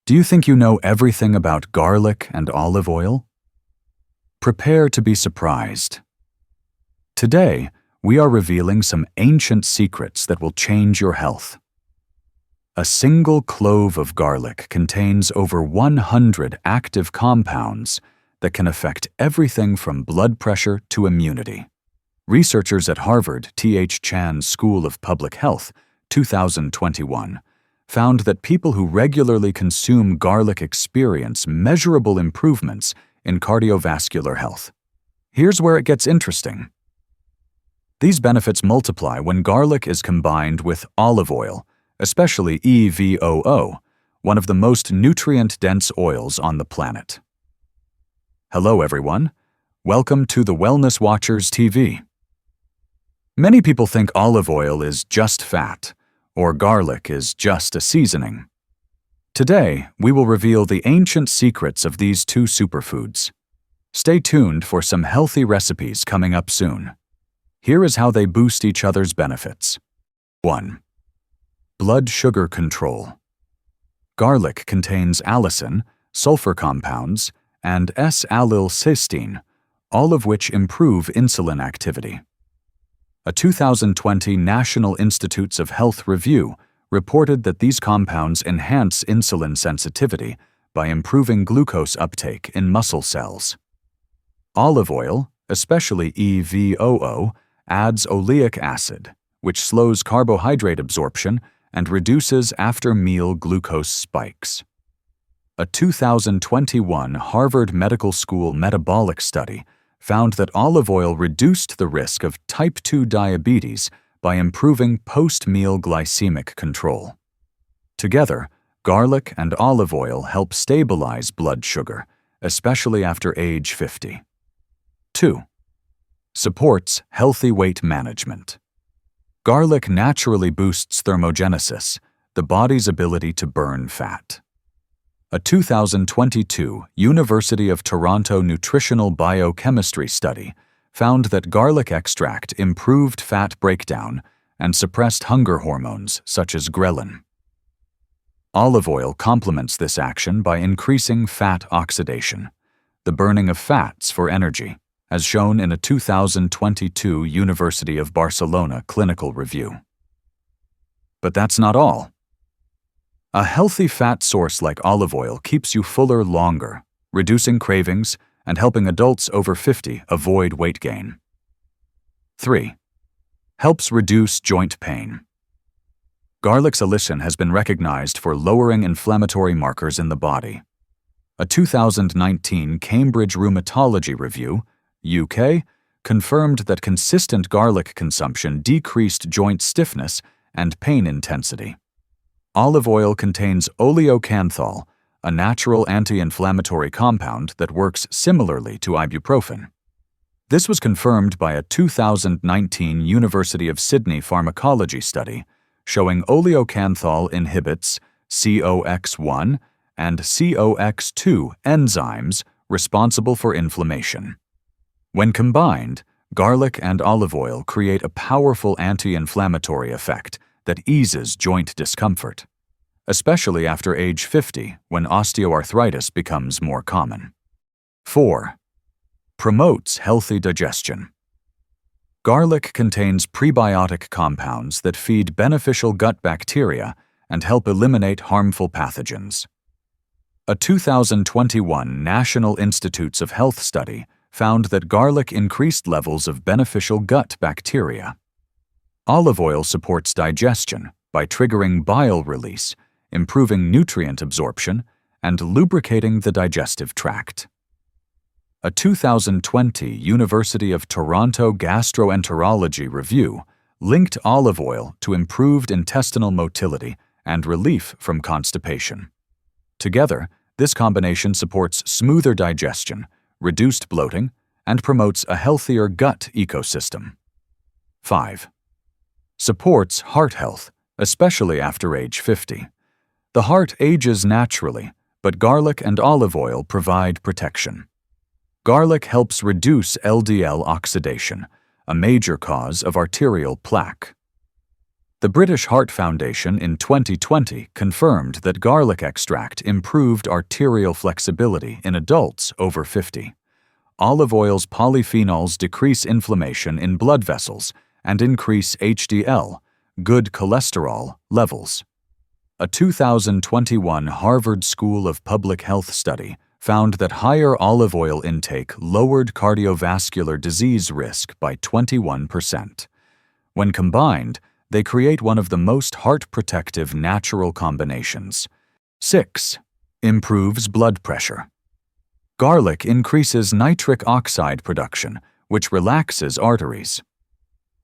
Do you think you know everything about garlic and olive oil? Prepare to be surprised. Today, we are revealing some ancient secrets that will change your health. A single clove of garlic contains over 100 active compounds that can affect everything from blood pressure to immunity. Researchers at Harvard T.H. Chan School of Public Health, 2021, found that people who regularly consume garlic experience measurable improvements in cardiovascular health. Here's where it gets interesting. These benefits multiply when garlic is combined with olive oil, especially EVOO, one of the most nutrient-dense oils on the planet. Hello, everyone. Welcome to the Wellness Watchers TV. Many people think olive oil is just fat, or garlic is just a seasoning. Today, we will reveal the ancient secrets of these two superfoods. Stay tuned for some healthy recipes coming up soon. Here is how they boost each other's benefits. 1. Blood sugar control. Garlic contains allicin, sulfur compounds, and S-allylcysteine, all of which improve insulin activity. A 2020 National Institutes of Health review reported that these compounds enhance insulin sensitivity by improving glucose uptake in muscle cells. Olive oil, especially EVOO, adds oleic acid, which slows carbohydrate absorption and reduces after-meal glucose spikes. A 2021 Harvard Medical School metabolic study found that olive oil reduced the risk of type 2 diabetes by improving post-meal glycemic control. Together, garlic and olive oil help stabilize blood sugar, especially after age 50. 2. Supports healthy weight management. Garlic naturally boosts thermogenesis, the body's ability to burn fat. A 2022 University of Toronto nutritional biochemistry study found that garlic extract improved fat breakdown and suppressed hunger hormones such as ghrelin. Olive oil complements this action by increasing fat oxidation, the burning of fats for energy, as shown in a 2022 University of Barcelona clinical review. But that's not all. A healthy fat source like olive oil keeps you fuller longer, reducing cravings and helping adults over 50 avoid weight gain. 3. Helps reduce joint pain. Garlic's allicin has been recognized for lowering inflammatory markers in the body. A 2019 Cambridge Rheumatology Review, UK, confirmed that consistent garlic consumption decreased joint stiffness and pain intensity. Olive oil contains oleocanthal, a natural anti-inflammatory compound that works similarly to ibuprofen. This was confirmed by a 2019 University of Sydney pharmacology study showing oleocanthal inhibits COX-1 and COX-2 enzymes responsible for inflammation. When combined, garlic and olive oil create a powerful anti-inflammatory effect that eases joint discomfort, especially after age 50 when osteoarthritis becomes more common. 4. Promotes healthy digestion. Garlic contains prebiotic compounds that feed beneficial gut bacteria and help eliminate harmful pathogens. A 2021 National Institutes of Health study found that garlic increased levels of beneficial gut bacteria. Olive oil supports digestion by triggering bile release, improving nutrient absorption, and lubricating the digestive tract. A 2020 University of Toronto gastroenterology review linked olive oil to improved intestinal motility and relief from constipation. Together, this combination supports smoother digestion, reduced bloating, and promotes a healthier gut ecosystem. 5. Supports heart health, especially after age 50. The heart ages naturally, but garlic and olive oil provide protection. Garlic helps reduce LDL oxidation, a major cause of arterial plaque. The British Heart Foundation in 2020 confirmed that garlic extract improved arterial flexibility in adults over 50. Olive oil's polyphenols decrease inflammation in blood vessels and increase HDL, good cholesterol, levels. A 2021 Harvard School of Public Health study found that higher olive oil intake lowered cardiovascular disease risk by 21%. When combined, they create one of the most heart-protective natural combinations. 6. Improves blood pressure. Garlic increases nitric oxide production, which relaxes arteries.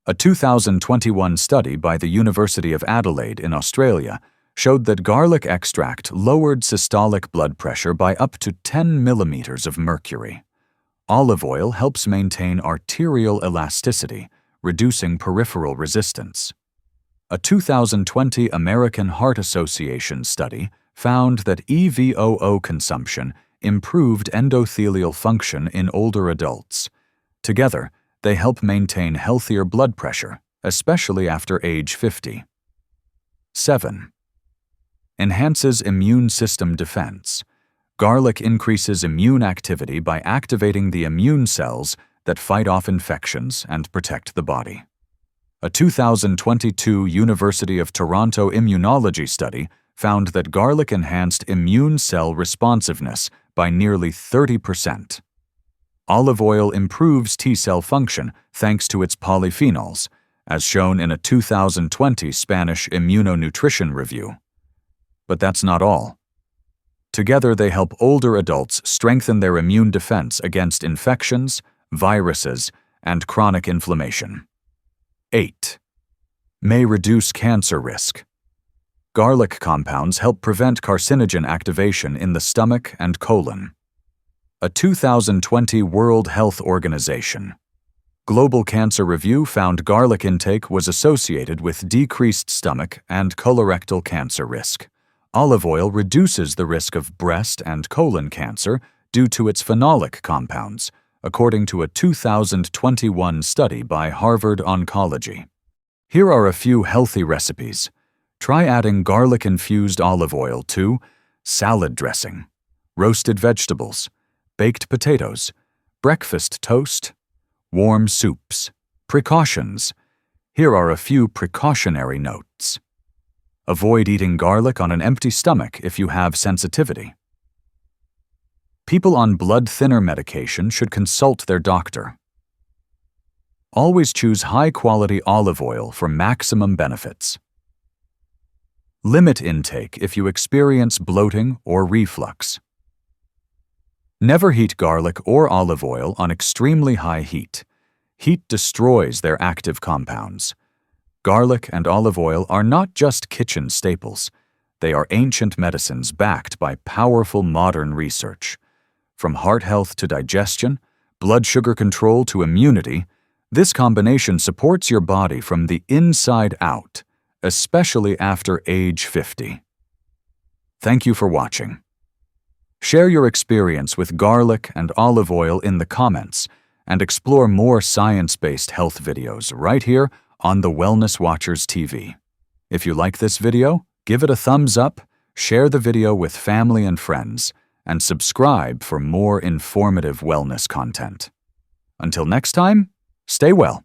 A 2021 study by the University of Adelaide in Australia showed that garlic extract lowered systolic blood pressure by up to 10 millimeters of mercury. Olive oil helps maintain arterial elasticity, reducing peripheral resistance. A 2020 American Heart Association study found that EVOO consumption improved endothelial function in older adults. Together, they help maintain healthier blood pressure, especially after age 50. 7. Enhances immune system defense. Garlic increases immune activity by activating the immune cells that fight off infections and protect the body. A 2022 University of Toronto immunology study found that garlic enhanced immune cell responsiveness by nearly 30%. Olive oil improves T-cell function thanks to its polyphenols, as shown in a 2020 Spanish immunonutrition review. But that's not all. Together, they help older adults strengthen their immune defense against infections, viruses, and chronic inflammation. 8. May reduce cancer risk. Garlic compounds help prevent carcinogen activation in the stomach and colon. A 2020 World Health Organization Global Cancer Review found garlic intake was associated with decreased stomach and colorectal cancer risk. Olive oil reduces the risk of breast and colon cancer due to its phenolic compounds, according to a 2021 study by Harvard Oncology. Here are a few healthy recipes. Try adding garlic-infused olive oil to salad dressing, roasted vegetables, baked potatoes, breakfast toast, warm soups. Precautions. Here are a few precautionary notes. Avoid eating garlic on an empty stomach if you have sensitivity. People on blood thinner medication should consult their doctor. Always choose high-quality olive oil for maximum benefits. Limit intake if you experience bloating or reflux. Never heat garlic or olive oil on extremely high heat. Heat destroys their active compounds. Garlic and olive oil are not just kitchen staples. They are ancient medicines backed by powerful modern research. From heart health to digestion, blood sugar control to immunity, this combination supports your body from the inside out, especially after age 50. Thank you for watching. Share your experience with garlic and olive oil in the comments and explore more science-based health videos right here on the Wellness Watchers TV. If you like this video, give it a thumbs up, share the video with family and friends, and subscribe for more informative wellness content. Until next time, stay well.